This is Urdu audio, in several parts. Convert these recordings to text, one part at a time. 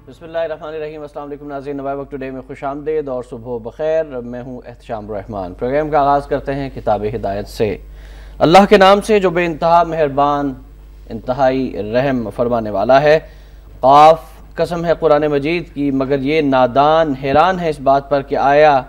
بسم اللہ الرحمن الرحیم۔ السلام علیکم ناظرین، نوائے وقت ٹوڈے میں خوش آمدید اور صبح بخیر۔ میں ہوں احتشام الرحمان۔ پروگرام کا آغاز کرتے ہیں کتاب ہدایت سے۔ اللہ کے نام سے جو بے انتہا مہربان، انتہائی رحم فرمانے والا ہے۔ قاف، قسم ہے قرآن مجید کی، مگر یہ نادان حیران ہے اس بات پر کہ آیا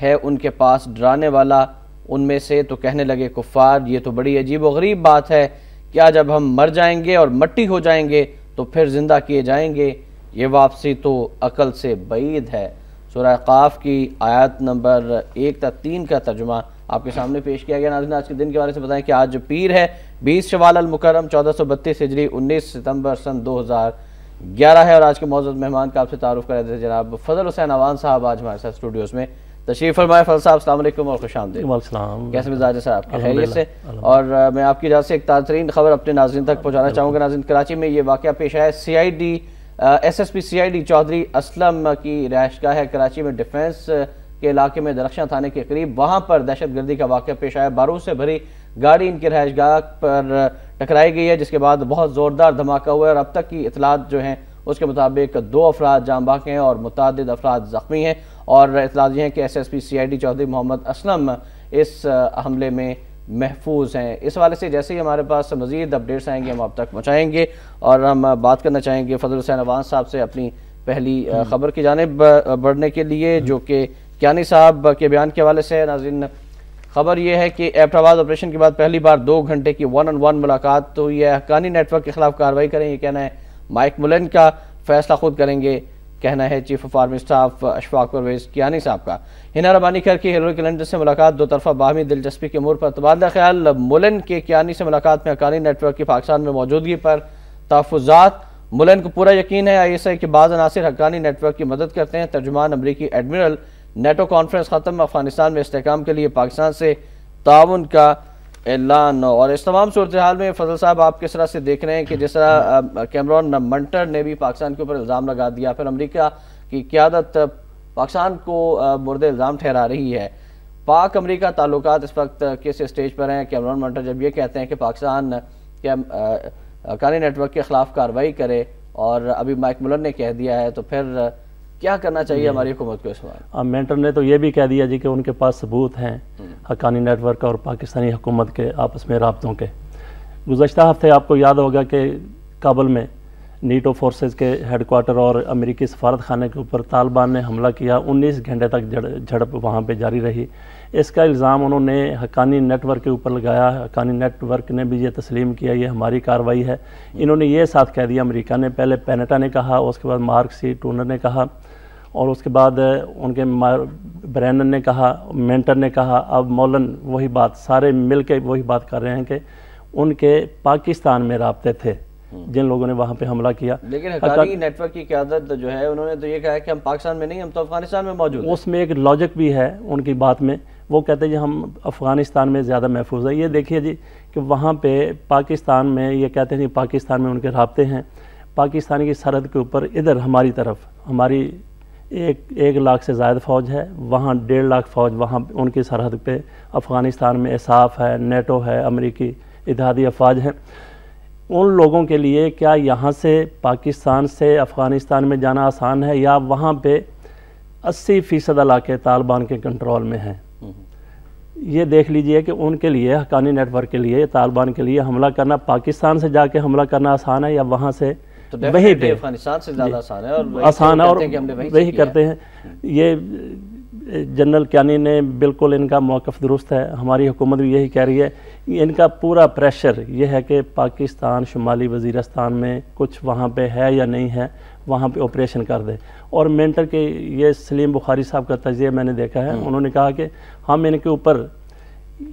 ہے ان کے پاس ڈرانے والا ان میں سے، تو کہنے لگے کفار، یہ تو بڑی عجیب و غریب بات ہے، کیا جب ہم مر جائیں گے اور مٹی ہو جائیں گے تو پھر زندہ کیے جائیں گے؟ یہ واپسی تو عقل سے بعید ہے۔ سورہ قاف کی آیات نمبر 1 تا 3 کا ترجمہ آپ کے سامنے پیش کیا گیا۔ ناظرین، آج کے دن کے بارے سے بتائیں کہ آج پیر ہے، 20 شوال المکرم 1432 ہجری، 19 ستمبر سن 2011 ہے۔ اور آج کے معزز مہمان کا آپ سے تعارف کرا دیتے جناب فضل حسین عوان صاحب آج ہمارے ساتھ اسٹوڈیوز میں تشریف فرمائے۔ فضل صاحب السلام علیکم اور خوش آمدید۔ کیسے مزاج ہے سر آپ کے؟ خیریت سے؟ اور میں آپ کی اجازت سے ایک تازہ ترین خبر اپنے ناظرین تک پہنچانا چاہوں گا۔ ناظرین، کراچی میں یہ واقعہ پیش آیا ہے، S P C I D Chaudhry Aslam کی رہائش گاہ ہے کراچی میں، ڈیفنس کے علاقے میں درخشاں تھانے کے قریب، وہاں پر دہشت گردی کا واقعہ پیش آیا۔ بارود سے بھری گاڑی ان کی رہائش گاہ پر ٹکرائی گئی ہے، جس کے بعد بہت زوردار دھماکہ ہوا ہے، اور اب تک کی اطلاعات جو ہیں اس کے مطابق 2 افراد جاں بحق ہیں اور متعدد افراد زخمی ہیں، اور اطلاعات یہ ہیں کہ S P C I D Chaudhry Muhammad Aslam اس حملے میں محفوظ ہیں۔ اس حوالے سے جیسے ہی ہمارے پاس مزید اپڈیٹس آئیں گے ہم آپ تک پہنچائیں گے، اور ہم بات کرنا چاہیں گے فضل حسین عوان صاحب سے اپنی پہلی خبر کی جانب بڑھنے کے لیے، جو کہ کیانی صاحب کے بیان کے حوالے سے ہے۔ ناظرین، خبر یہ ہے کہ ایبٹ آباد آپریشن کے بعد پہلی بار 2 گھنٹے کی 1-on-1 ملاقات ہوئی ہے۔ حقانی نیٹ ورک کے خلاف کارروائی کریں، یہ کہنا ہے مائک ملن کا، فیصلہ خود کریں گے، کہنا ہے chief of army staff Ashfaq Parvez Kayani sahib کا۔ ہنا ربانی کر کے ہیلری کلنٹن سے ملاقات، 2 طرفہ باہمی دلچسپی کے امور پر تبادلہ خیال۔ ملن کے کیانی سے ملاقات میں حقانی نیٹ ورک کی پاکستان میں موجودگی پر تحفظات۔ ملن کو پورا یقین ہے آئی ایس آئی کے بعض عناصر حقانی نیٹ ورک کی مدد کرتے ہیں۔ ترجمان امریکی ایڈمرل، نیٹو کانفرنس ختم، افغانستان میں استحکام کے لیے پاکستان سے تعاون کا اعلان۔ اور اس تمام صورتحال میں فضل صاحب آپ کس طرح سے دیکھ رہے ہیں کہ جس طرح کیمرون منٹر نے بھی پاکستان کے اوپر الزام لگا دیا، پھر امریکہ کی قیادت پاکستان کو مورد الزام ٹھہرا رہی ہے، پاک امریکہ تعلقات اس وقت کس اسٹیج پر ہیں؟ کیمرون منٹر جب یہ کہتے ہیں کہ پاکستان حقانی نیٹ ورک کے خلاف کارروائی کرے، اور ابھی مائک ملن نے کہہ دیا ہے، تو پھر کیا کرنا چاہیے ہماری حکومت کو اس وقت؟ مینٹر نے تو یہ بھی کہہ دیا جی کہ ان کے پاس ثبوت ہیں حقانی نیٹ ورک اور پاکستانی حکومت کے آپس میں رابطوں کے۔ گزشتہ ہفتے آپ کو یاد ہوگا کہ کابل میں نیٹو فورسز کے ہیڈ کوارٹر اور امریکی سفارت خانے کے اوپر طالبان نے حملہ کیا، 19 گھنٹے تک جھڑپ وہاں پہ جاری رہی۔ اس کا الزام انہوں نے حقانی نیٹ ورک کے اوپر لگایا۔ حقانی نیٹ ورک نے بھی یہ تسلیم کیا یہ ہماری کارروائی ہے۔ انہوں نے یہ ساتھ کہہ دیا، امریکہ نے پہلے پینیٹا نے کہا، اس کے بعد مارک سی ٹونر نے کہا، اور اس کے بعد ان کے برینن نے کہا، مینٹر نے کہا، اب مولن وہی بات، سارے مل کے وہی بات کر رہے ہیں کہ ان کے پاکستان میں رابطے تھے جن لوگوں نے وہاں پہ حملہ کیا۔ لیکن حقانی نیٹ ورک کی قیادت جو ہے انہوں نے تو یہ کہا ہے کہ ہم پاکستان میں نہیں، ہم تو افغانستان میں موجود ہیں۔ اس میں ایک لاجک بھی ہے ان کی بات میں، وہ کہتے ہیں جی ہم افغانستان میں زیادہ محفوظ ہے۔ یہ دیکھیے جی کہ وہاں پہ پاکستان میں یہ کہتے ہیں پاکستان میں ان کے رابطے ہیں، پاکستان کی سرحد کے اوپر ادھر ہماری طرف ہماری 1 لاکھ سے زائد فوج ہے، وہاں 1.5 لاکھ فوج وہاں ان کی سرحد پہ افغانستان میں اساف ہے، نیٹو ہے، امریکی اتحادی افواج ہیں۔ ان لوگوں کے لیے کیا یہاں سے پاکستان سے افغانستان میں جانا آسان ہے، یا وہاں پہ 80% علاقے طالبان کے کنٹرول میں ہیں؟ یہ دیکھ لیجئے کہ ان کے لیے حقانی نیٹ ورک کے لیے طالبان کے لیے حملہ کرنا، پاکستان سے جا کے حملہ کرنا آسان ہے، یا وہاں سے وہیں پہ افغانستان سے زیادہ آسان ہے، اور وہی کرتے ہیں۔ یہ جنرل کیانی نے بالکل ان کا موقف درست ہے، ہماری حکومت بھی یہی کہہ رہی ہے۔ ان کا پورا پریشر یہ ہے کہ پاکستان شمالی وزیرستان میں کچھ وہاں پہ ہے یا نہیں ہے، وہاں پہ آپریشن کر دے۔ اور مینٹر کے یہ سلیم بخاری صاحب کا تجزیہ میں نے دیکھا ہے، انہوں نے کہا کہ ہم ان کے اوپر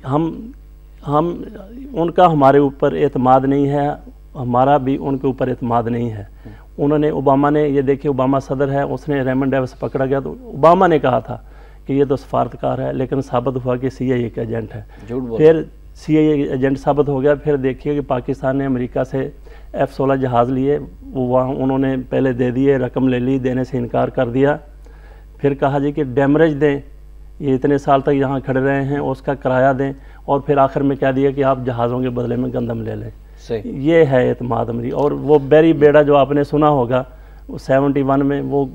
ہم ان کا ہمارے اوپر اعتماد نہیں ہے، ہمارا بھی ان کے اوپر اعتماد نہیں ہے۔ انہوں نے اوباما نے، یہ دیکھیے اوباما صدر ہے، اس نے ریمنڈ ڈیوس پکڑا گیا تو اوباما نے کہا تھا کہ یہ تو سفارتکار ہے، لیکن ثابت ہوا کہ سی آئی اے کا ایجنٹ ہے۔ پھر سی آئی اے ایجنٹ ثابت ہو گیا۔ پھر دیکھیے کہ پاکستان نے امریکہ سے F-16 جہاز لیے، وہ وہاں انہوں نے پہلے دے دیے، رقم لے لی، دینے سے انکار کر دیا، پھر کہا جی کہ ڈیمریج دیں، یہ اتنے سال تک یہاں کھڑے رہے ہیں اس کا کرایہ دیں، اور پھر آخر میں کہہ دیا کہ آپ جہازوں کے بدلے میں گندم لے لیں۔ یہ ہے اعتماد امریکہ۔ اور وہ بیری بیڑا جو آپ نے سنا ہوگا 71 میں وہ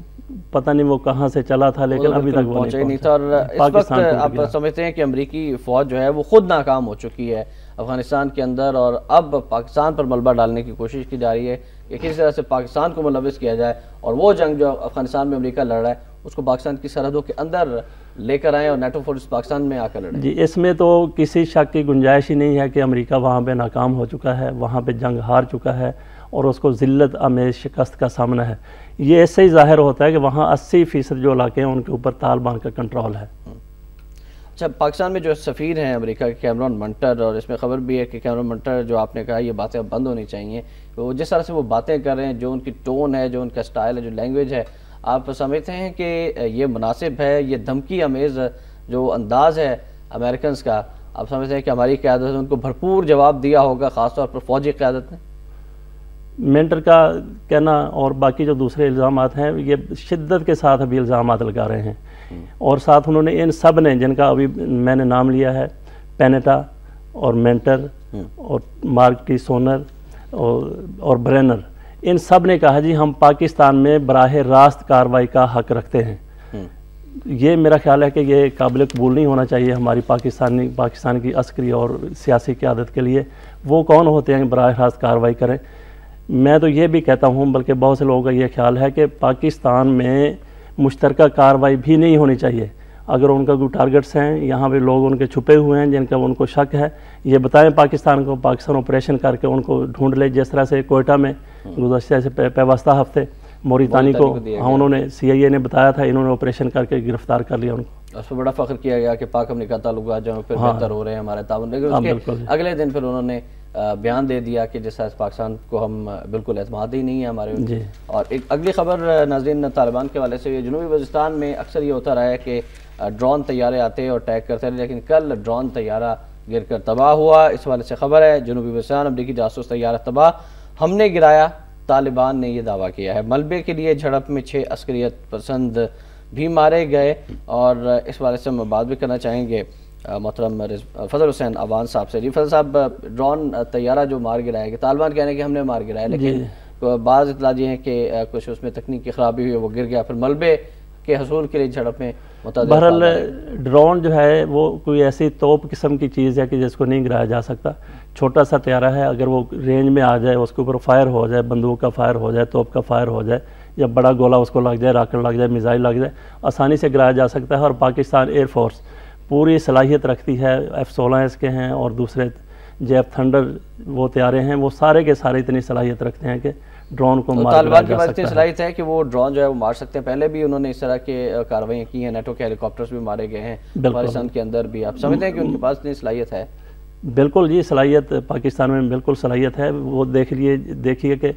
پتہ نہیں وہ کہاں سے چلا تھا لیکن ابھی تک وہ پہنچا نہیں تھا. اور اس وقت آپ سمجھتے ہیں کہ امریکی فوج جو ہے وہ خود ناکام ہو چکی ہے افغانستان کے اندر, اور اب پاکستان پر ملبہ ڈالنے کی کوشش کی جا رہی ہے کہ کس طرح سے پاکستان کو ملوث کیا جائے اور وہ جنگ جو افغانستان میں امریکہ لڑ رہا ہے اس کو پاکستان کی سرحدوں کے اندر لے کر آئیں اور نیٹو فورس پاکستان میں آ کر لڑیں. جی اس میں تو کسی شک کی گنجائش ہی نہیں ہے کہ امریکہ وہاں پہ ناکام ہو چکا ہے, وہاں پہ جنگ ہار چکا ہے اور اس کو ذلت آمیز شکست کا سامنا ہے. یہ اس سے ہی ظاہر ہوتا ہے کہ وہاں 80% جو علاقے ہیں ان کے اوپر طالبان کا کنٹرول ہے. اچھا, پاکستان میں جو سفیر ہیں امریکہ کے کیمرون منٹر, اور اس میں خبر بھی ہے کہ کیمرون منٹر جو آپ نے کہا یہ باتیں اب بند ہونی چاہیے, وہ جس طرح سے وہ باتیں کر رہے ہیں, جو ان کی ٹون ہے, جو ان کا سٹائل ہے, جو لینگویج ہے, آپ سمجھتے ہیں کہ یہ مناسب ہے؟ یہ دھمکی امیز جو انداز ہے امریکنز کا, آپ سمجھتے ہیں کہ ہماری قیادت نے ان کو بھرپور جواب دیا ہوگا, خاص طور پر فوجی قیادت نے؟ مینٹر کا کہنا اور باقی جو دوسرے الزامات ہیں یہ شدت کے ساتھ ابھی الزامات لگا رہے ہیں, اور ساتھ انہوں نے ان سب نے جن کا ابھی میں نے نام لیا ہے, پینیٹا اور مینٹر اور مارک ٹی سونر اور برینر, ان سب نے کہا جی ہم پاکستان میں براہ راست کارروائی کا حق رکھتے ہیں. یہ میرا خیال ہے کہ یہ قابل قبول نہیں ہونا چاہیے ہماری پاکستان کی عسکری اور سیاسی قیادت کے لیے. وہ کون ہوتے ہیں براہ راست کارروائی کریں؟ میں تو یہ بھی کہتا ہوں, بلکہ بہت سے لوگوں کا یہ خیال ہے کہ پاکستان میں مشترکہ کارروائی بھی نہیں ہونی چاہیے. اگر ان کا کوئی ٹارگٹس ہیں, یہاں پہ لوگ ان کے چھپے ہوئے ہیں جن کا ان کو شک ہے, یہ بتائیں پاکستان کو, پاکستان آپریشن کر کے ان کو ڈھونڈ لے. جس طرح سے کوئٹہ میں گزشتہ سے پیوستہ ہفتے موریتانی کو انہوں نے CIA نے بتایا تھا, انہوں نے آپریشن کر کے گرفتار کر لیا ان کو. اس پہ بڑا فخر کیا گیا کہ پاک امریکہ تعلقات جو پھر بہتر ہو رہے ہیں ہمارے تعاون, لیکن اس کے اگلے دن پھر انہوں نے بیان دے دیا کہ جس طرح پاکستان کو ہم بالکل اعتماد ہی نہیں ہے ہمارے. اور ایک اگلی خبر ناظرین طالبان کے حوالے سے, جنوبی وزیرستان میں اکثر یہ ہوتا رہا ہے کہ ڈرون طیارے آتے اور اٹیک کرتے رہے, لیکن کل ڈرون طیارہ گر کر تباہ ہوا. اس حوالے سے خبر ہے جنوبی وزیرستان امریکی جاسوس طیارہ تباہ, ہم نے گرایا, طالبان نے یہ دعویٰ کیا ہے. ملبے کے لیے جھڑپ میں 6 عسکریت پسند بھی مارے گئے. اور اس حوالے سے ہم بات بھی کرنا چاہیں گے محترم فضل حسین عوان صاحب سے. جی فضل صاحب, ڈرون طیارہ جو مار گرایا کہ طالبان کہنے کہ ہم نے مار گرایا, لیکن بعض اطلاع یہ ہیں کہ کچھ اس میں تکنیکی خرابی ہوئی, وہ گر گیا. پھر ملبے کے حصول کے لیے جھڑپ میں بہرحال ڈرون جو ہے وہ کوئی ایسی توپ قسم کی چیز ہے کہ جس کو نہیں گرایا جا سکتا. چھوٹا سا طیارہ ہے, اگر وہ رینج میں آ جائے, اس کے اوپر فائر ہو جائے, بندوق کا فائر ہو جائے, توپ کا فائر ہو جائے, یا بڑا گولہ اس کو لگ جائے, راکٹ لگ جائے, میزائل لگ جائے, آسانی سے گرایا جا سکتا ہے. اور پاکستان ایئر فورس پوری صلاحیت رکھتی ہے, F-16 اس کے ہیں اور دوسرے جیف تھنڈر وہ طیارے ہیں, وہ سارے کے سارے اتنی صلاحیت رکھتے ہیں کہ ڈرون کو مار طالبان کی بات صلاحیت ہے کہ وہ ڈرون جو ہے وہ مار سکتے ہیں. پہلے بھی انہوں نے اس طرح کے کارروائیاں کی ہیں, نیٹو کے ہیلی کاپٹرز بھی مارے گئے ہیں پاکستان کے اندر بھی. آپ سمجھتے ہیں کہ ان کے پاس اتنی صلاحیت ہے؟ بالکل جی, صلاحیت پاکستان میں بالکل صلاحیت ہے. وہ دیکھیے کہ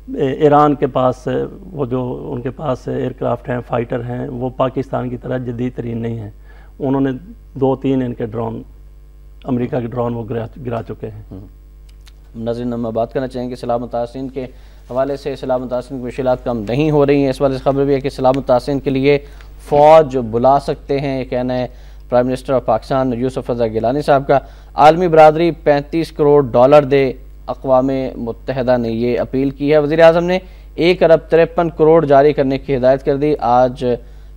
ایران کے پاس وہ جو ان کے پاس ایئر کرافٹ ہیں, فائٹر ہیں, وہ پاکستان کی طرح جدید ترین نہیں ہیں. انہوں نے 2-3 ان کے ڈرون, امریکہ کے ڈرون وہ گرا چکے ہیں. ناظرین, ہم بات کرنا چاہیں گے سیلاب متاثرین کے حوالے سے. سیلاب متاثرین کی مشکلات کم نہیں ہو رہی ہیں. اس والے سے خبر بھی ہے کہ سیلاب متاثرین کے لیے فوج بلا سکتے ہیں, یہ کہنا ہے پرائم منسٹر آف پاکستان یوسف رضا گیلانی صاحب کا. عالمی برادری $35 کروڑ دے, اقوام متحدہ نے یہ اپیل کی ہے. وزیر اعظم نے 1 ارب 53 کروڑ جاری کرنے کی ہدایت کر دی. آج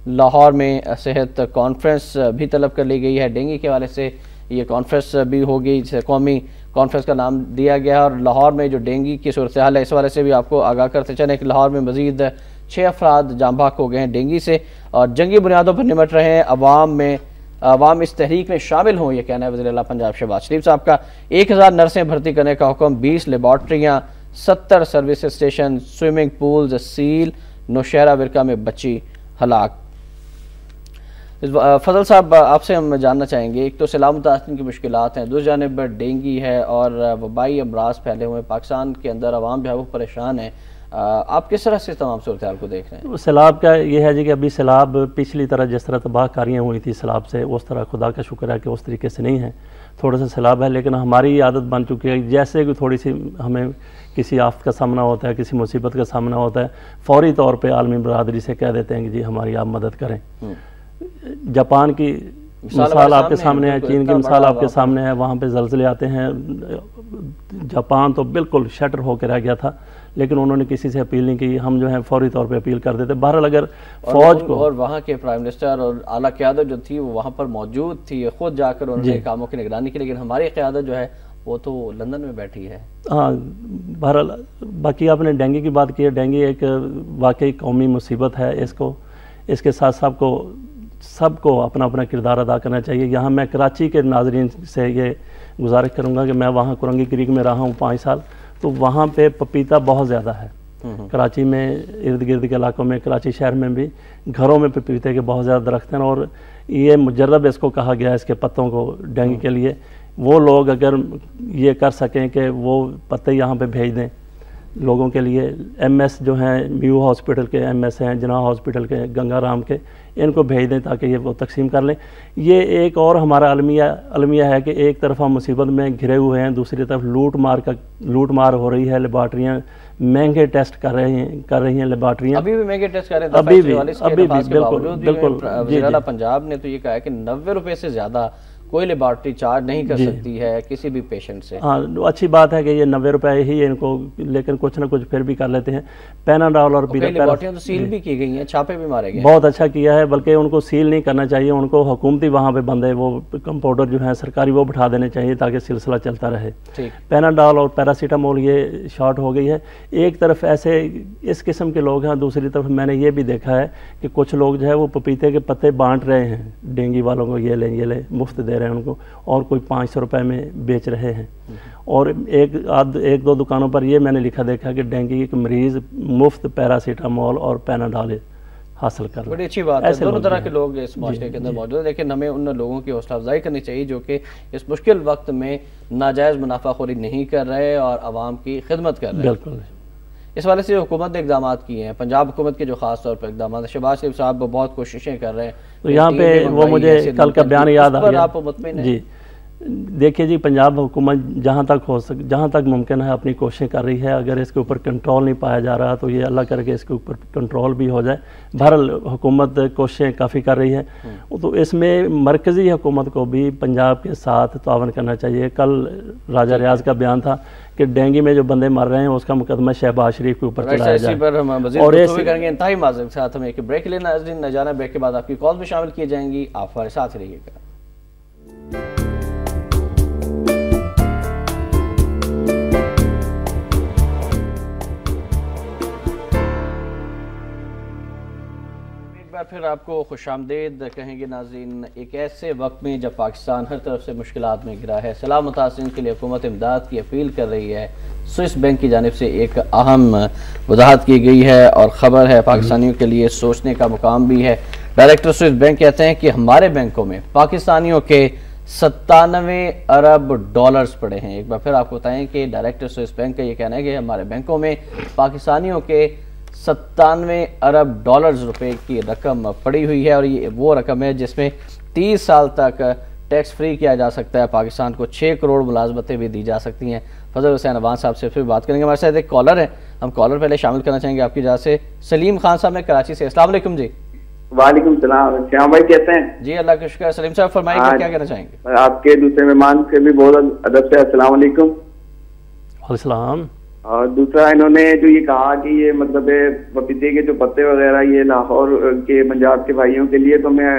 لاہور میں صحت کانفرنس بھی طلب کر لی گئی ہے. ڈینگی کے حوالے سے یہ کانفرنس بھی ہوگی, جسے قومی کانفرنس کا نام دیا گیا ہے. اور لاہور میں جو ڈینگی کی صورتحال ہے اس حوالے سے بھی آپ کو آگاہ کرتے چلیں کہ لاہور میں مزید 6 افراد جاں بحق ہو گئے ہیں ڈینگی سے, اور جنگی بنیادوں پر نمٹ رہے ہیں. عوام اس تحریک میں شامل ہوں, یہ کہنا ہے وزیر اعلیٰ پنجاب شہباز شریف صاحب کا. 1000 نرسیں بھرتی کرنے کا حکم, 20 لیبارٹریاں, 70 service station, swimming pools seal. Nowshera Virkan میں بچی ہلاک. فضل صاحب, آپ سے ہم جاننا چاہیں گے, ایک تو سیلاب متاثرین کی مشکلات ہیں, دوسری جانب ڈینگی ہے اور وبائی امراض پھیلے ہوئے ہیں. پاکستان کے اندر عوام جو ہے وہ پریشان ہے. آپ کس طرح سے تمام صورتحال کو دیکھ رہے ہیں؟ سیلاب کا یہ ہے جی کہ ابھی سیلاب پچھلی طرح جس طرح تباہ کاریاں ہوئی تھی سیلاب سے, اس طرح خدا کا شکر ہے کہ اس طریقے سے نہیں ہے. تھوڑا سا سیلاب ہے, لیکن ہماری عادت بن چکی ہے جیسے کہ تھوڑی سی ہمیں کسی آفت کا سامنا ہوتا ہے, کسی مصیبت کا سامنا ہوتا ہے, فوری طور پہ عالمی برادری سے کہہ دیتے ہیں کہ جی ہماری آپ مدد کریں. جاپان کی مثال آپ کے سامنے ہے, چین کی مثال آپ کے سامنے ہے. وہاں پہ زلزلے آتے ہیں, جاپان تو بالکل شٹر ہو کے رہ گیا تھا, لیکن انہوں نے کسی سے اپیل نہیں کی. ہم جو ہیں فوری طور پہ اپیل کر دیتے. بہرحال اگر فوج کو اور وہاں کے پرائم منسٹر اور اعلیٰ قیادت جو تھی وہ وہاں پر موجود تھی, خود جا کر انہوں نے کاموں کی نگرانی کی, لیکن ہماری قیادت جو ہے وہ تو لندن میں بیٹھی ہے. ہاں بہرحال باقی آپ نے ڈینگی کی بات کی ہے. ڈینگی ایک واقعی قومی مصیبت ہے. اس کے ساتھ سب کو اپنا اپنا کردار ادا کرنا چاہیے. یہاں میں کراچی کے ناظرین سے یہ گزارش کروں گا کہ میں وہاں کرنگی کریک میں رہا ہوں 5 سال, تو وہاں پہ پپیتا بہت زیادہ ہے. کراچی میں ارد گرد کے علاقوں میں, کراچی شہر میں بھی گھروں میں پپیتے کے بہت زیادہ درخت ہیں, اور یہ مجرب اس کو کہا گیا ہے اس کے پتوں کو ڈینگی کے لیے. وہ لوگ اگر یہ کر سکیں کہ وہ پتے یہاں پہ بھیج دیں لوگوں کے لیے, ایم ایس جو ہیں میو ہاسپٹل کے ایم ایس ہیں, جناح ہاسپٹل کے, گنگا رام کے, ان کو بھیج دیں تاکہ یہ وہ تقسیم کر لیں. یہ ایک اور ہمارا المیہ ہے کہ ایک طرف ہم مصیبت میں گھرے ہوئے ہیں, دوسری طرف لوٹ مار ہو رہی ہے. لیبارٹریاں مہنگے ٹیسٹ کر رہی ہیں لیبارٹریاں, ابھی بھی مہنگے ٹیسٹ کر رہے ہیں. ابھی بھی بالکل. وزیر اعلیٰ پنجاب نے تو یہ کہا ہے کہ 90 روپے سے زیادہ کوئی لیبارٹری چارج نہیں کر سکتی ہے کسی بھی پیشنٹ سے. ہاں اچھی بات ہے کہ یہ 90 روپے ہی ان کو, لیکن کچھ نہ کچھ پھر بھی کر لیتے ہیں. پیناڈول اور لیبارٹریاں تو سیل بھی کی گئی ہیں, چھاپے بھی مارے گئے. بہت اچھا کیا ہے, بلکہ ان کو سیل نہیں کرنا چاہیے. ان کو حکومتی وہاں پہ بندے وہ کمپاؤڈر جو ہیں سرکاری وہ بٹھا دینے چاہیے تاکہ سلسلہ چلتا رہے. پیناڈول اور پیراسیٹامول یہ شارٹ ہو گئی ہے. ایک طرف ایسے اس قسم کے لوگ ہیں, دوسری طرف میں نے یہ بھی دیکھا ہے کہ کچھ لوگ جو ہے وہ پپیتے کے پتے بانٹ رہے ہیں ڈینگی والوں کو, یہ لیں مفت دے رہے ہیں ان کو, اور کوئی 500 روپے میں بیچ رہے ہیں. اور ایک دو دکانوں پر یہ میں نے لکھا دیکھا کہ ڈینگی ایک مریض مفت پیراسیٹامول اور پیناڈول حاصل کر رہا ہے. بڑی اچھی بات ہے. دونوں طرح کے لوگ اس معاشرے کے اندر موجود ہیں, لیکن ہمیں ان لوگوں کی حوصلہ افزائی کرنی چاہیے جو کہ اس مشکل وقت میں ناجائز منافع خوری نہیں کر رہے اور عوام کی خدمت کر رہے ہیں. بالکل. اس والے سے حکومت نے اقدامات کیے ہیں, پنجاب حکومت کے جو خاص طور پر اقدامات, شہباز شریف صاحب بہت کوششیں کر رہے ہیں. تو یہاں پہ وہ مجھے کل کا بیان یاد آ گیا. آپ مطمئن ہیں؟ جی دیکھیے جی, پنجاب حکومت جہاں تک ممکن ہے اپنی کوششیں کر رہی ہے. اگر اس کے اوپر کنٹرول نہیں پایا جا رہا تو یہ اللہ کر کے اس کے اوپر کنٹرول بھی ہو جائے. بہرحال حکومت کوششیں کافی کر رہی ہے, تو اس میں مرکزی حکومت کو بھی پنجاب کے ساتھ تعاون کرنا چاہیے. کل راجہ ریاض کا بیان تھا کہ ڈینگی میں جو بندے مر رہے ہیں اس کا مقدمہ شہباز شریف کے اوپر چلایا جائے. اور اس کریں گے انتہائی معذرت کے ساتھ. ہمیں ایک بریک لینا نہ جانا, بریک کے بعد آپ کی کال بھی شامل کی جائیں گی. آپ ہمارے ساتھ رہیے گا. پھر آپ کو خوش آمدید کہیں گے ناظرین, ایک ایسے وقت میں جب پاکستان ہر طرف سے مشکلات میں گرا ہے. سیلاب متاثرین کے لیے حکومت امداد کی اپیل کر رہی ہے. سوئس بینک کی جانب سے ایک اہم وضاحت کی گئی ہے اور خبر ہے پاکستانیوں کے لیے سوچنے کا مقام بھی ہے. ڈائریکٹر سوئس بینک کہتے ہیں کہ ہمارے بینکوں میں پاکستانیوں کے 97 ارب ڈالرز پڑے ہیں. ایک بار پھر آپ کو بتائیں کہ ڈائریکٹر سوئس بینک کا یہ کہنا ہے کہ ہمارے بینکوں میں پاکستانیوں کے 97 ارب ڈالرز روپے کی رقم پڑی ہوئی ہے, اور یہ وہ رقم ہے جس میں 30 سال تک ٹیکس فری کیا جا سکتا ہے. پاکستان کو 6 کروڑ ملازمتیں بھی دی جا سکتی ہیں. فضل حسین عوان صاحب سے پھر بات کریں گے. ہمارے ساتھ ایک کالر ہے, ہم کالر پہلے شامل کرنا چاہیں گے آپ کی جانب سے. سلیم خان صاحب نے کراچی سے. السلام علیکم. جی وعلیکم السلام. شیام بھائی کیسے ہیں؟ جی اللہ کا شکر. سلیم صاحب فرمائیں کہ کیا کہنا چاہیں گے؟ آپ کے دوسرے مہمان سے بھی بہت ادب سے السلام علیکم. السلام. اور دوسرا انہوں نے جو یہ کہا کہ یہ مطلب پپیتے کے جو پتے وغیرہ یہ لاہور کے پنجاب کے بھائیوں کے لیے, تو میں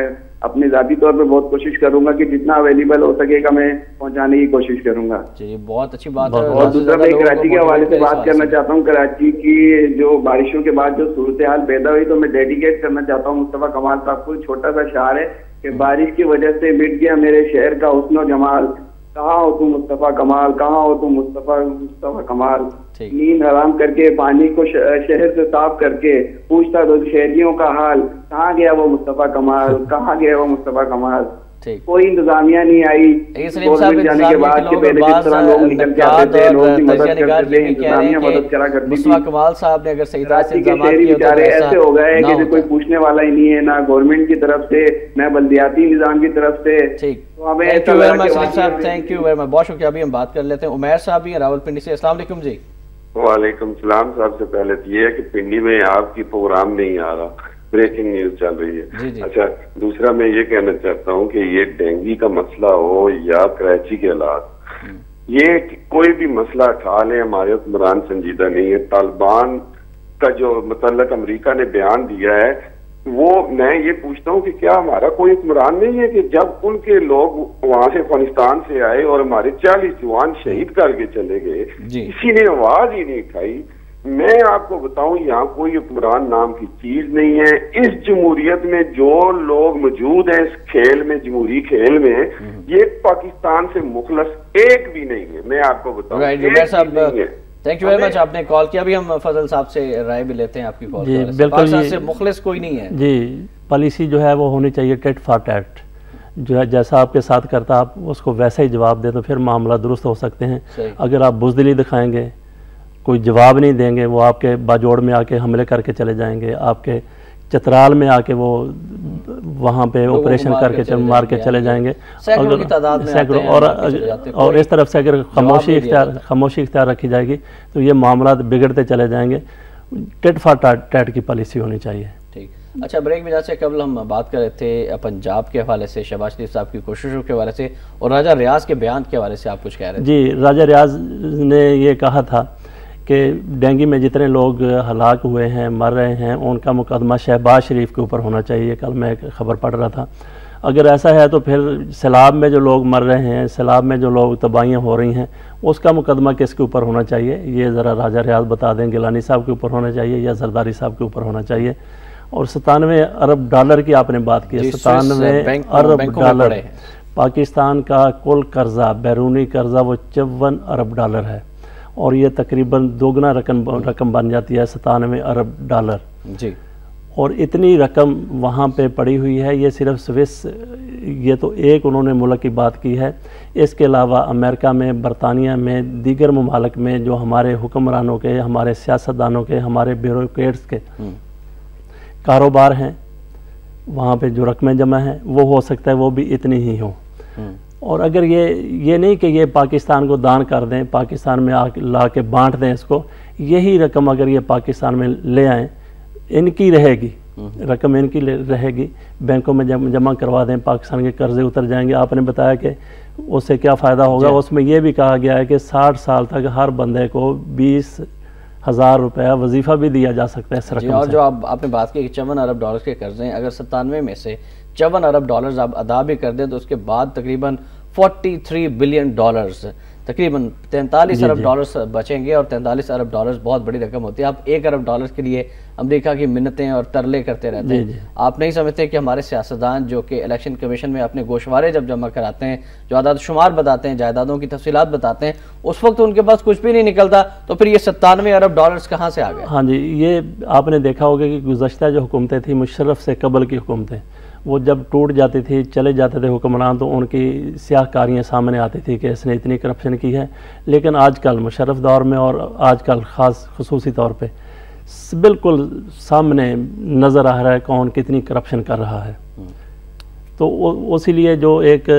اپنے ذاتی طور پہ بہت کوشش کروں گا کہ جتنا اویلیبل ہو سکے گا میں پہنچانے کی کوشش کروں گا. جی بہت اچھی بات ہے. اور دوسرا میں کراچی کے حوالے سے بات کرنا چاہتا ہوں. کراچی کی جو بارشوں کے بعد جو صورتحال پیدا ہوئی, تو میں ڈیڈیکیٹ کرنا چاہتا ہوں مصطفیٰ کمال صاحب کو. چھوٹا سا اشعار ہے کہ بارش کی وجہ سے مٹ گیا میرے شہر کا حسن و جمال, کہاں ہو تم مصطفیٰ کمال, کہاں ہو تم مصطفیٰ کمال. نیند حرام کر کے پانی کو شہر سے صاف کر کے پوچھتا تو شہریوں کا حال, کہاں گیا وہ مصطفیٰ کمال, کہاں گیا وہ مصطفیٰ کمال. کوئی انتظامیہ نہیں آئی. گورنمنٹ جانے کے بعد کہ پہلے جس طرح لوگ نکل کے آتے تھے, لوگ کی مدد کرتے تھے, انتظامیہ مدد کرا کرتی تھی. کمال صاحب نے اگر صحیح طرح سے شہری بیچارے ایسے ہو گئے کہ کوئی پوچھنے والا ہی نہیں ہے, نہ گورنمنٹ کی طرف سے نہ بلدیاتی نظام کی طرف سے. تھینک یو ویری مچ, بہت شکریہ. ابھی ہم بات کر لیتے ہیں عمیر صاحب بھی راولپنڈی سے. السلام علیکم. جی وعلیکم السلام. صاحب سے پہلے یہ ہے کہ پنڈی میں آپ کی پروگرام نہیں آ رہا, بریکنگ نیوز چل رہی ہے. اچھا دوسرا میں یہ کہنا چاہتا ہوں کہ یہ ڈینگی کا مسئلہ ہو یا کراچی کے حالات, یہ کوئی بھی مسئلہ اٹھا لیں ہمارے حکمران سنجیدہ نہیں ہے. طالبان کا جو متعلق امریکہ نے بیان دیا ہے وہ میں یہ پوچھتا ہوں کہ کیا ہمارا کوئی حکمران نہیں ہے کہ جب ان کے لوگ وہاں سے افغانستان سے آئے اور ہمارے 40 جوان شہید کر کے چلے گئے کسی نے آواز ہی نہیں اٹھائی. میں آپ کو بتاؤں یہاں کوئی حکمران نام کی چیز نہیں ہے. اس جمہوریت میں جو لوگ موجود ہیں اس کھیل میں جمہوری کھیل میں یہ پاکستان سے مخلص ایک بھی نہیں ہے. میں آپ کو بتاؤں تھینک یو ویری مچ. آپ نے کال کیا. ابھی ہم فضل صاحب سے رائے بھی لیتے ہیں آپ کی کال. جی بالکل سے مخلص کوئی نہیں ہے. جی پالیسی جو ہے وہ ہونی چاہیے ٹیٹ فار ٹیٹ. جو ہے جیسا آپ کے ساتھ کرتا آپ اس کو ویسا ہی جواب دیں تو پھر معاملہ درست ہو سکتے ہیں. اگر آپ بزدلی دکھائیں گے کوئی جواب نہیں دیں گے وہ آپ کے باجوڑ میں آ کے حملے کر کے چلے جائیں گے. آپ کے چترال میں آ کے وہ وہاں پہ آپریشن کر کے مار کے چلے جائیں گے. اور اس طرف سے اگر خاموشی اختیار رکھی جائے گی تو یہ معاملات بگڑتے چلے جائیں گے. ٹیٹ فار ٹیٹ کی پالیسی ہونی چاہیے. ٹھیک. اچھا بریک میں سے قبل ہم بات کر رہے تھے پنجاب کے حوالے سے شہباز شریف صاحب کی کوششوں کے حوالے سے اور راجہ ریاض کے بیان کے حوالے سے آپ کچھ کہہ رہے تھے. جی راجہ ریاض نے یہ کہا تھا کہ ڈینگی میں جتنے لوگ ہلاک ہوئے ہیں مر رہے ہیں ان کا مقدمہ شہباز شریف کے اوپر ہونا چاہیے. کل میں ایک خبر پڑھ رہا تھا. اگر ایسا ہے تو پھر سیلاب میں جو لوگ مر رہے ہیں سیلاب میں جو لوگ تباہیاں ہو رہی ہیں اس کا مقدمہ کس کے اوپر ہونا چاہیے یہ ذرا راجہ ریاض بتا دیں. گیلانی صاحب کے اوپر ہونا چاہیے یا زرداری صاحب کے اوپر ہونا چاہیے. اور 97 ارب ڈالر کی آپ نے بات کی. 97 ارب ڈالر پاکستان کا کل قرضہ بیرونی قرضہ وہ 54 ارب ڈالر ہے اور یہ تقریباً دوگنا رقم بن جاتی ہے 97 ارب ڈالر. جی. اور اتنی رقم وہاں پہ پڑی ہوئی ہے. یہ صرف سوئس یہ تو ایک انہوں نے ملک کی بات کی ہے. اس کے علاوہ امریکہ میں برطانیہ میں دیگر ممالک میں جو ہمارے حکمرانوں کے ہمارے سیاستدانوں کے ہمارے بیوروکریٹس کے کاروبار ہیں وہاں پہ جو رقمیں جمع ہیں وہ ہو سکتا ہے وہ بھی اتنی ہی ہوں. اور اگر یہ نہیں کہ یہ پاکستان کو دان کر دیں پاکستان میں لا کے بانٹ دیں اس کو. یہی رقم اگر یہ پاکستان میں لے آئیں ان کی رہے گی رقم ان کی رہے گی بینکوں میں جمع کروا دیں پاکستان کے قرضے اتر جائیں گے. آپ نے بتایا کہ اس سے کیا فائدہ ہوگا. اس میں یہ بھی کہا گیا ہے کہ 60 سال تک ہر بندے کو 20,000 روپیہ وظیفہ بھی دیا جا سکتا ہے اس رقم سے. اور جو آپ نے بات کی کہ 54 ارب ڈالر کے قرضے ہیں اگر 97 میں سے 54 ارب ڈالرز آپ ادا بھی کر دیں تو اس کے بعد تقریباً 43 بلین ڈالرز تقریباً 43 ارب ڈالرز بچیں گے. اور 43 ارب ڈالرز بہت بڑی رقم ہوتی ہے. آپ 1 ارب ڈالرز کے لیے امریکہ کی منتیں اور ترلے کرتے رہتے ہیں. آپ نہیں سمجھتے کہ ہمارے سیاستدان جو کہ الیکشن کمیشن میں اپنے گوشوارے جب جمع کراتے ہیں جو اعداد شمار بتاتے ہیں جائیدادوں کی تفصیلات بتاتے ہیں اس وقت ان کے پاس کچھ بھی نہیں نکلتا تو پھر یہ 97 ارب ڈالرز کہاں سے آ گئے؟ ہاں جی یہ آپ نے دیکھا ہوگا کہ گزشتہ جو حکومتیں تھیں مشرف سے قبل کی حکومتیں وہ جب ٹوٹ جاتی تھی چلے جاتے تھے حکمران تو ان کی سیاہ کاریاں سامنے آتی تھی کہ اس نے اتنی کرپشن کی ہے. لیکن آج کل مشرف دور میں اور آج کل خصوصی طور پہ بالکل سامنے نظر آ رہا ہے کون کتنی کرپشن کر رہا ہے. تو اسی لیے جو ایک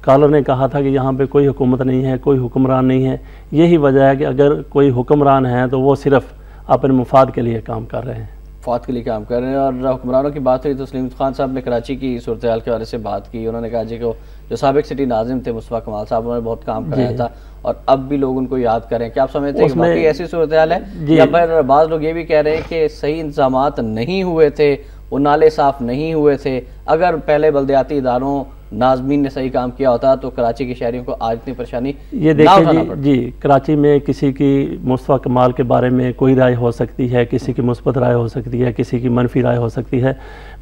کالر نے کہا تھا کہ یہاں پہ کوئی حکومت نہیں ہے کوئی حکمران نہیں ہے یہی وجہ ہے کہ اگر کوئی حکمران ہے تو وہ صرف اپنے مفاد کے لیے کام کر رہے ہیں فوت کے لیے کام کر رہے ہیں. اور حکمرانوں کی بات ہوئی تو سلیم خان صاحب نے کراچی کی صورتحال کے بارے سے بات کی. انہوں نے کہا جی کہ جو سابق سٹی ناظم تھے مصطفیٰ کمال صاحب انہوں نے بہت کام کرایا تھا اور اب بھی لوگ ان کو یاد کریں. کیا آپ سمجھتے ہیں کہ واقعی ایسی صورتحال ہے یا پھر بعض لوگ یہ بھی کہہ رہے ہیں کہ صحیح انتظامات نہیں ہوئے تھے وہ نالے صاف نہیں ہوئے تھے اگر پہلے بلدیاتی اداروں ناظمین نے صحیح کام کیا ہوتا تو کراچی کے شہریوں کو آج اتنی پریشانی یہ دیکھیں جی کراچی میں کسی کی مصطفیٰ کمال کے بارے میں کوئی رائے ہو سکتی ہے کسی کی مثبت رائے ہو سکتی ہے کسی کی منفی رائے ہو سکتی ہے.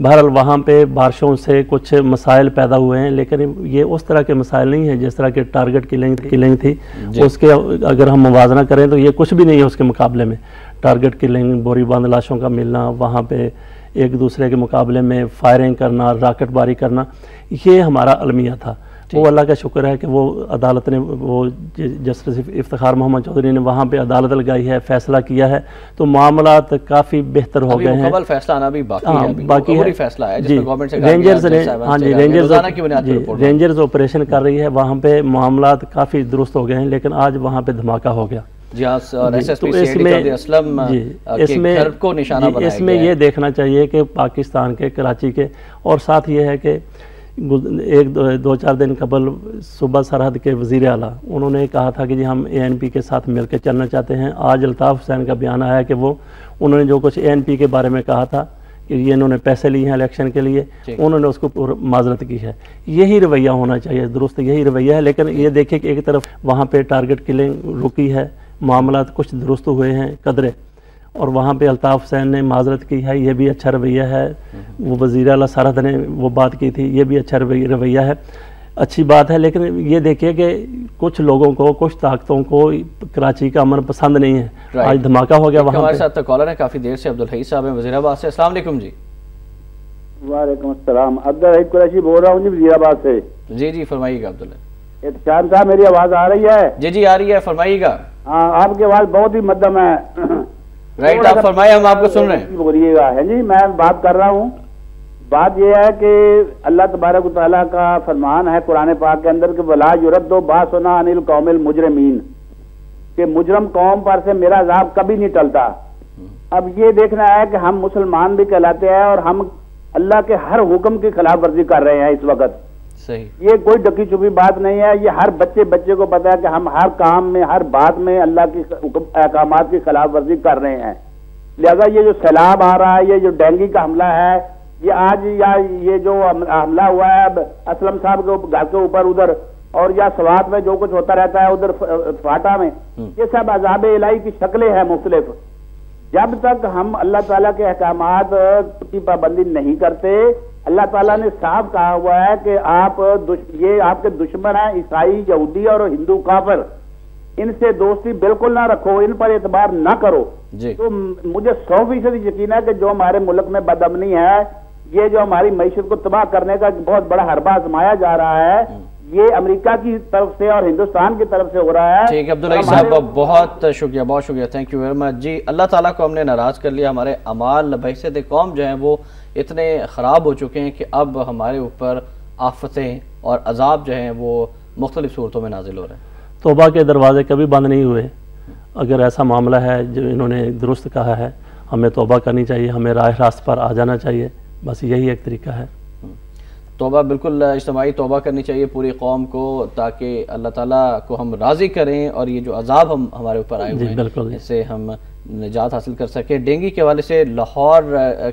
بہرحال وہاں پہ بارشوں سے کچھ مسائل پیدا ہوئے ہیں لیکن یہ اس طرح کے مسائل نہیں ہیں جس طرح کے ٹارگٹ کلنگ تھی. اس کے اگر ہم موازنہ کریں تو یہ کچھ بھی نہیں ہے اس کے مقابلے میں. ٹارگٹ کلنگ بوری باندھ لاشوں کا ملنا وہاں پہ ایک دوسرے کے مقابلے میں فائرنگ کرنا راکٹ باری کرنا یہ ہمارا المیہ تھا. وہ اللہ کا شکر ہے کہ وہ عدالت نے وہ جسٹس افتخار محمد چودھری نے وہاں پہ عدالت لگائی ہے فیصلہ کیا ہے تو معاملات کافی بہتر ہو گئے ہیں. فیصلہ آنا بھی باقی ہے جی رینجرز آپریشن کر رہی ہے وہاں پہ معاملات کافی درست ہو گئے ہیں لیکن آج وہاں پہ دھماکہ ہو گیا. اس میں یہ دیکھنا چاہیے کہ پاکستان کے کراچی کے اور ساتھ یہ ہے کہ ایک دو چار دن قبل صوبہ سرحد کے وزیر اعلیٰ انہوں نے کہا تھا کہ جی ہم ANP کے ساتھ مل کے چلنا چاہتے ہیں. آج الطاف حسین کا بیان آیا کہ انہوں نے جو کچھ ANP کے بارے میں کہا تھا کہ یہ انہوں نے پیسے لیے ہیں الیکشن کے لیے, انہوں نے اس کو معذرت کی ہے. یہی رویہ ہونا چاہیے, درست یہی رویہ ہے. لیکن یہ دیکھیں کہ ایک طرف وہاں پہ ٹارگٹ کلنگ رکی ہے, معاملات کچھ درست ہوئے ہیں قدرے, اور وہاں پہ الطاف حسین نے معذرت کی ہے, یہ بھی اچھا رویہ ہے. وہ وزیر اعلیٰ سرحد نے وہ بات کی تھی, یہ بھی اچھا رویہ ہے, اچھی بات ہے. لیکن یہ دیکھیے کہ کچھ لوگوں کو, کچھ طاقتوں کو کراچی کا امن پسند نہیں ہے. آج دھماکہ ہو گیا وہاں. ہمارے ساتھ کالر ہے کافی دیر سے, عبدالحی صاحب ہیں وزیر آباد سے. السلام علیکم جی. وعلیکم السلام. عبدالحی قریشی بول رہا ہوں جی وزیر آباد سے. جی فرمائیے گا عبداللہ. احتشام صاحب میری آواز آ رہی ہے؟ جی آ رہی ہے, فرمائیے گا. ہاں آپ کی آواز بہت ہی مدھم ہے. رائٹ, آپ فرمائے, ہم آپ کو سن رہے ہیں. بولیے گا. ہے جی میں بات کر رہا ہوں. بات یہ ہے کہ اللہ تبارک و تعالیٰ کا فرمان ہے قرآن پاک کے اندر کہ وَلَا يُرَدُّ بَأْسُنَا عَنِ الْقَوْمِ الْمُجْرِمِينَ, کہ مجرم قوم پر سے میرا عذاب کبھی نہیں ٹلتا. اب یہ دیکھنا ہے کہ ہم مسلمان بھی کہلاتے ہیں اور ہم اللہ کے ہر حکم کی خلاف ورزی کر رہے ہیں اس وقت. صحیح, یہ کوئی ڈکی چھپی بات نہیں ہے. یہ ہر بچے کو پتا ہے کہ ہم ہر کام میں, ہر بات میں اللہ کی احکامات کی خلاف ورزی کر رہے ہیں. لہذا یہ جو سیلاب آ رہا ہے, یہ جو ڈینگی کا حملہ ہے, یہ آج یا یہ جو حملہ ہوا ہے اسلم صاحب کے گھر کے اوپر ادھر, اور یا سوات میں جو کچھ ہوتا رہتا ہے ادھر فاٹا میں, یہ سب عذاب الہی کی شکلیں ہیں مختلف. جب تک ہم اللہ تعالیٰ کے احکامات کی پابندی نہیں کرتے, اللہ تعالیٰ نے صاف کہا ہوا ہے کہ یہ آپ کے دشمن ہیں عیسائی, یہودی اور ہندو کافر, ان سے دوستی بالکل نہ رکھو, ان پر اعتبار نہ کرو. تو مجھے 100% یقین ہے کہ جو ہمارے ملک میں بدامنی ہے, یہ جو ہماری معیشت کو تباہ کرنے کا بہت بڑا حربہ آزمایا جا رہا ہے, یہ امریکہ کی طرف سے اور ہندوستان کی طرف سے ہو رہا ہے. ٹھیک ہے عبدالحی صاحب, بہت شکریہ, بہت شکریہ, تھینک یو ویری مچ. جی اللہ تعالیٰ کو ہم نے ناراض کر لیا, ہمارے اعمال بحیثیت قوم جو ہیں وہ اتنے خراب ہو چکے ہیں کہ اب ہمارے اوپر آفتیں اور عذاب جو ہیں وہ مختلف صورتوں میں نازل ہو رہے ہیں. توبہ کے دروازے کبھی بند نہیں ہوئے. اگر ایسا معاملہ ہے جو انہوں نے درست کہا ہے, ہمیں توبہ کرنی چاہیے, ہمیں راہ راست پر آ جانا چاہیے, بس یہی ایک طریقہ ہے. توبہ بالکل اجتماعی توبہ کرنی چاہیے پوری قوم کو, تاکہ اللہ تعالیٰ کو ہم راضی کریں اور یہ جو عذاب ہمارے اوپر آئے ہوئے ہیں اس سے ہم نجات حاصل کر سکیں. ڈینگی کے حوالے سے لاہور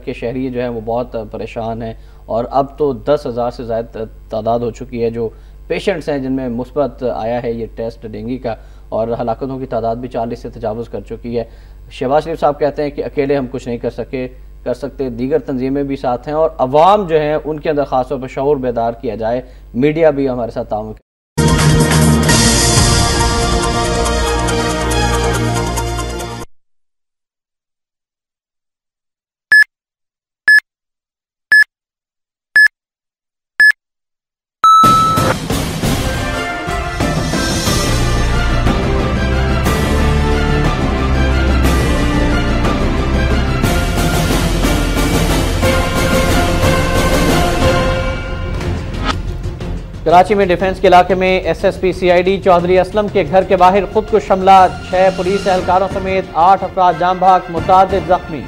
کے شہری جو ہیں وہ بہت پریشان ہیں, اور اب تو 10,000 سے زائد تعداد ہو چکی ہے جو پیشنٹس ہیں جن میں مثبت آیا ہے یہ ٹیسٹ ڈینگی کا, اور ہلاکتوں کی تعداد بھی 40 سے تجاوز کر چکی ہے. شہباز شریف صاحب کہتے ہیں کہ اکیلے ہم کچھ نہیں کر سکتے, دیگر تنظیمیں بھی ساتھ ہیں, اور عوام جو ہیں ان کے اندر خاص طور پر شعور بیدار کیا جائے, میڈیا بھی ہمارے ساتھ تعاون. کراچی میں ڈیفنس کے علاقے میں SSP CID چودھری اسلم کے گھر کے باہر خودکش حملہ, 6 پولیس اہلکاروں سمیت 8 افراد جاں بحق, متعدد زخمی.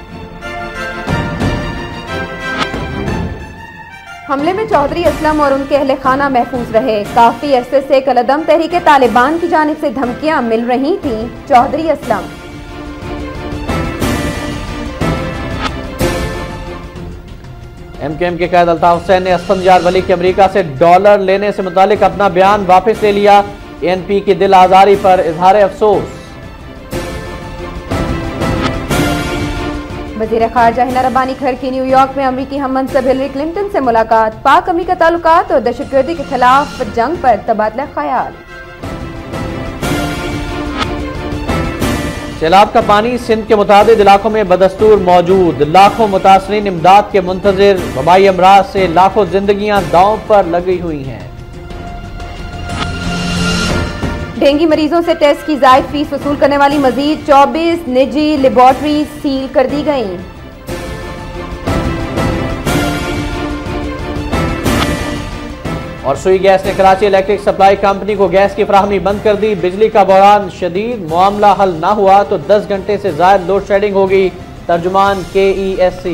حملے میں چودھری اسلم اور ان کے اہل خانہ محفوظ رہے. کافی عرصے سے کالعدم تحریک طالبان کی جانب سے دھمکیاں مل رہی تھیں. چودھری اسلم. MKM کے قائد الطاف حسین نے اسفندیار ولی کے امریکہ سے ڈالر لینے سے متعلق اپنا بیان واپس لے لیا. ANP کی دل آزاری پر اظہار افسوس. وزیر خارجہ ہنا ربانی گھر کی نیو یارک میں امریکی ہم منصب ہلری کلنٹن سے ملاقات. پاک امریکہ تعلقات اور دہشت گردی کے خلاف جنگ پر تبادلہ خیال. سیلاب کا پانی سندھ کے متعدد علاقوں میں بدستور موجود, لاکھوں متاثرین امداد کے منتظر. وبائی امراض سے لاکھوں زندگیاں داؤں پر لگی ہوئی ہیں. ڈینگی مریضوں سے ٹیسٹ کی زائد فیس وصول کرنے والی مزید 24 نجی لیبارٹریز سیل کر دی گئیں. اور سوئی گیس نے کراچی الیکٹرک سپلائی کمپنی کو گیس کی فراہمی بند کر دی. بجلی کا بحران شدید, معاملہ حل نہ ہوا تو 10 گھنٹے سے زائد لوڈ شیڈنگ ہوگی. ترجمان KESC.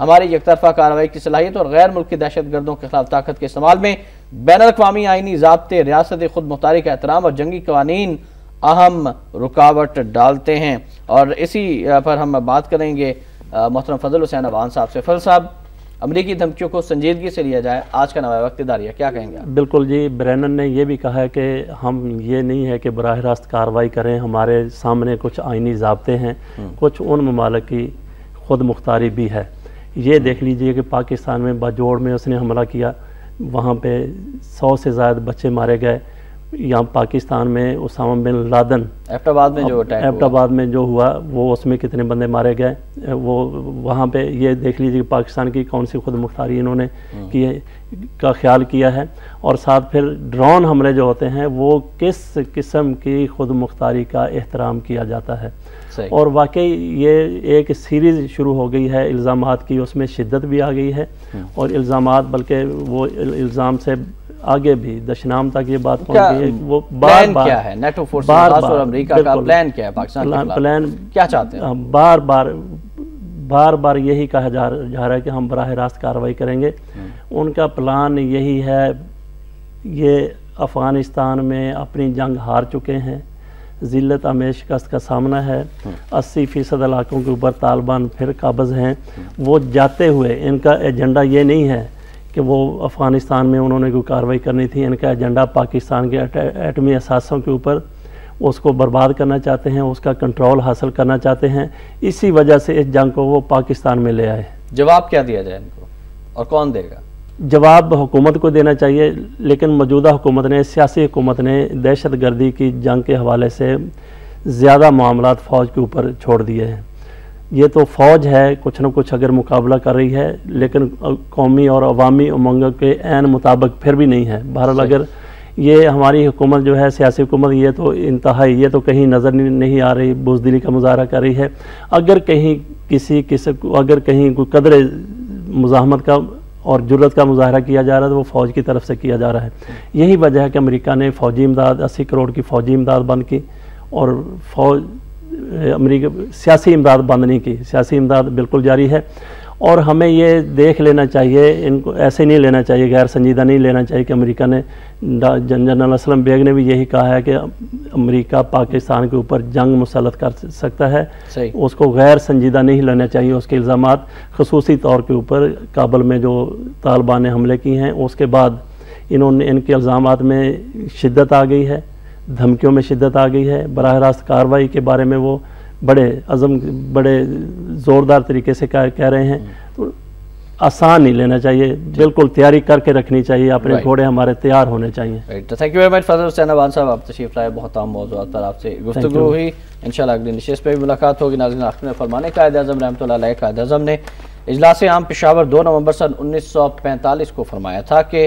ہماری یک طرفہ کارروائی کی صلاحیت اور غیر ملکی دہشت گردوں کے خلاف طاقت کے استعمال میں بین الاقوامی آئینی ضابطے، ریاست خود مختاری کا احترام اور جنگی قوانین اہم رکاوٹ ڈالتے ہیں۔ اور اسی پر ہم بات کریں گے محترم فضل حسین افغان صاحب سے۔ فضل صاحب، امریکی دھمکیوں کو سنجیدگی سے لیا جائے، آج کا نوائے وقت اداریہ، کیا کہیں گے؟ بالکل جی، برینن نے یہ بھی کہا ہے کہ ہم یہ نہیں ہے کہ براہ راست کارروائی کریں، ہمارے سامنے کچھ آئینی ضابطے ہیں، کچھ ان ممالک کی خود مختاری بھی ہے۔ یہ دیکھ لیجئے کہ پاکستان میں باجوڑ میں اس نے حملہ کیا، وہاں پہ 100 سے زائد بچے مارے گئے۔ یہاں پاکستان میں اسامہ بن لادن ایبٹ آباد میں جو ہوا وہ اس میں کتنے بندے مارے گئے، وہ وہاں پہ یہ دیکھ لیجیے کہ پاکستان کی کون سی خود مختاری انہوں نے کا خیال کیا ہے۔ اور ساتھ پھر ڈرون حملے جو ہوتے ہیں وہ کس قسم کی خود مختاری کا احترام کیا جاتا ہے۔ اور واقعی یہ ایک سیریز شروع ہو گئی ہے الزامات کی، اس میں شدت بھی آ گئی ہے اور الزامات بلکہ وہ الزام سے آگے بھی دشنام تک یہ بات پہنچ گئی ہے۔ وہ پلان کیا ہے نیٹو فورسز اور امریکہ کا پلان کیا ہے پاکستان کے خلاف؟ پلان کیا چاہتے ہیں؟ بار بار یہی کہا جا رہا ہے کہ ہم براہ راست کارروائی کریں گے۔ ان کا پلان یہی ہے، یہ افغانستان میں اپنی جنگ ہار چکے ہیں، ذلت آمیز شکست کا سامنا ہے، 80% علاقوں کے اوپر طالبان پھر قابض ہیں۔ وہ جاتے ہوئے ان کا ایجنڈا یہ نہیں ہے کہ وہ افغانستان میں انہوں نے کوئی کارروائی کرنی تھی، ان کا ایجنڈا پاکستان کے ایٹمی اثاثوں کے اوپر اس کو برباد کرنا چاہتے ہیں، اس کا کنٹرول حاصل کرنا چاہتے ہیں۔ اسی وجہ سے اس جنگ کو وہ پاکستان میں لے آئے۔ جواب کیا دیا جائے ان کو اور کون دے گا؟ جواب حکومت کو دینا چاہیے، لیکن موجودہ حکومت نے، سیاسی حکومت نے دہشت گردی کی جنگ کے حوالے سے زیادہ معاملات فوج کے اوپر چھوڑ دیے ہیں۔ یہ تو فوج ہے کچھ نہ کچھ اگر مقابلہ کر رہی ہے، لیکن قومی اور عوامی امنگوں کے عین مطابق پھر بھی نہیں ہے۔ بہرحال اگر یہ ہماری حکومت جو ہے، سیاسی حکومت، یہ تو انتہائی، یہ تو کہیں نظر نہیں آ رہی، بزدلی کا مظاہرہ کر رہی ہے۔ اگر کہیں اگر کہیں کوئی قدر مزاحمت کا اور جرت کا مظاہرہ کیا جا رہا ہے تو وہ فوج کی طرف سے کیا جا رہا ہے۔ یہی وجہ ہے کہ امریکہ نے فوجی امداد 80 کروڑ کی فوجی امداد بند کی اور امریکہ سیاسی امداد بند نہیں کی، سیاسی امداد بالکل جاری ہے۔ اور ہمیں یہ دیکھ لینا چاہیے، ان کو ایسے نہیں لینا چاہیے، غیر سنجیدہ نہیں لینا چاہیے کہ امریکہ نے، جنرل اسلم بیگ نے بھی یہی کہا ہے کہ امریکہ پاکستان کے اوپر جنگ مسلط کر سکتا ہے، اس کو غیر سنجیدہ نہیں لینا چاہیے اس کے الزامات، خصوصی طور کے اوپر کابل میں جو طالبان نے حملے کی ہیں اس کے بعد ان کے الزامات میں شدت آ گئی ہے، دھمکیوں میں شدت آ گئی ہے۔ براہ راست کارروائی کے بارے میں وہ بڑے زوردار طریقے سے کہہ رہے ہیں، تو آسان نہیں لینا چاہیے، بالکل تیاری کر کے رکھنی چاہیے، اپنے گھوڑے ہمارے تیار ہونے چاہیے۔ تھینک یو ویری مچ فضل حسین افغان صاحب، آپ تشریف لائے، بہت اہم موضوعات پر آپ سے گفتگو ہوئی، انشاءاللہ اگلی نشست پہ بھی ملاقات ہوگی۔ ناظرین، آخر میں فرمانے قائد اعظم رحمۃ اللہ علیہ قائد اعظم نے اجلاس عام پشاور 2 نومبر سن 1945 کو فرمایا تھا کہ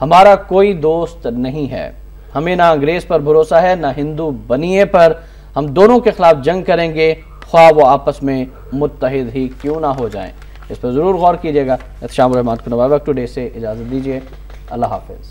ہمارا کوئی دوست نہیں ہے، ہمیں نہ انگریز پر بھروسہ ہے نہ ہندو بنیے پر، ہم دونوں کے خلاف جنگ کریں گے خواہ وہ آپس میں متحد ہی کیوں نہ ہو جائیں۔ اس پر ضرور غور کیجیے گا۔ احتشام الرحمان کو نوائے وقت ٹوڈے سے اجازت دیجیے، اللہ حافظ۔